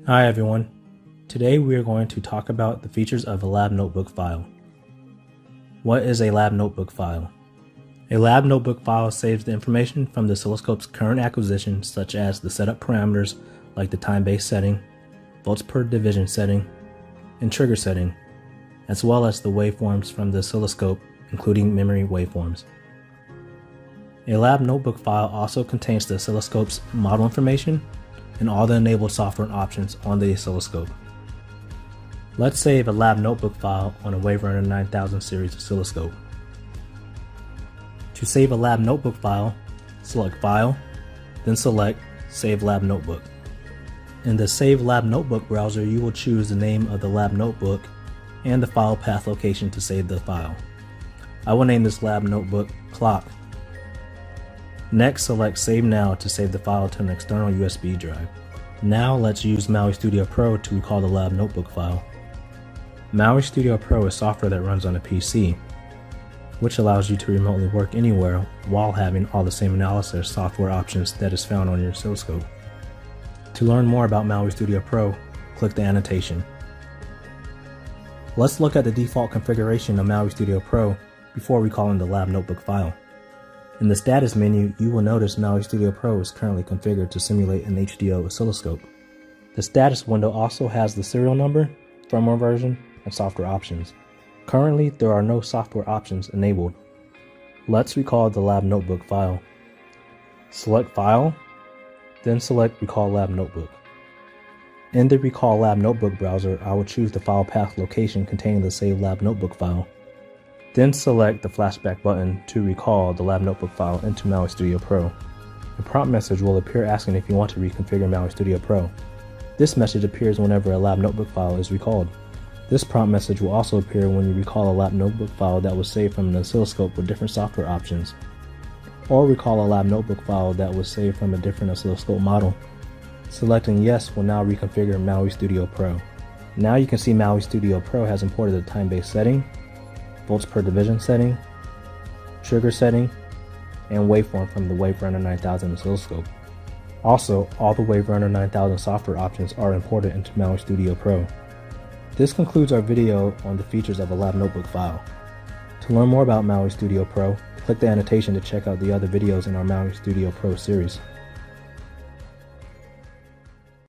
Hi everyone. Today we are going to talk about the features of a LabNotebook file. What is a LabNotebook file? A LabNotebook file saves the information from the oscilloscope's current acquisition, such as the setup parameters like the time-based setting, volts per division setting, and trigger setting, as well as the waveforms from the oscilloscope, including memory waveforms. A LabNotebook file also contains the oscilloscope's model information and all the enabled software and options on the oscilloscope. Let's save a LabNotebook file on a Waverunner 9000 series oscilloscope. To save a LabNotebook file, select File, then select Save LabNotebook. In the Save LabNotebook browser, you will choose the name of the LabNotebook and the file path location to save the file. I will name this LabNotebook Clock. Next, select Save Now to save the file to an external USB drive. Now let's use MAUI Studio Pro to recall the LabNotebook file. MAUI Studio Pro is software that runs on a PC, which allows you to remotely work anywhere while having all the same analysis software options that is found on your oscilloscope. To learn more about MAUI Studio Pro, click the annotation. Let's look at the default configuration of MAUI Studio Pro before recalling the LabNotebook file. In the status menu, you will notice MAUI Studio Pro is currently configured to simulate an HDO oscilloscope. The status window also has the serial number, firmware version, and software options. Currently, there are no software options enabled. Let's recall the LabNotebook file. Select File, then select Recall LabNotebook. In the Recall LabNotebook browser, I will choose the file path location containing the Save LabNotebook file. Then select the flashback button to recall the LabNotebook file into MAUI Studio Pro. A prompt message will appear asking if you want to reconfigure MAUI Studio Pro. This message appears whenever a LabNotebook file is recalled. This prompt message will also appear when you recall a LabNotebook file that was saved from an oscilloscope with different software options, or recall a LabNotebook file that was saved from a different oscilloscope model. Selecting Yes will now reconfigure MAUI Studio Pro. Now you can see MAUI Studio Pro has imported the time-based setting, volts per division setting, trigger setting, and waveform from the Waverunner 9000 oscilloscope. Also, all the Waverunner 9000 software options are imported into MAUI Studio Pro. This concludes our video on the features of a LabNotebook file. To learn more about MAUI Studio Pro, click the annotation to check out the other videos in our MAUI Studio Pro series.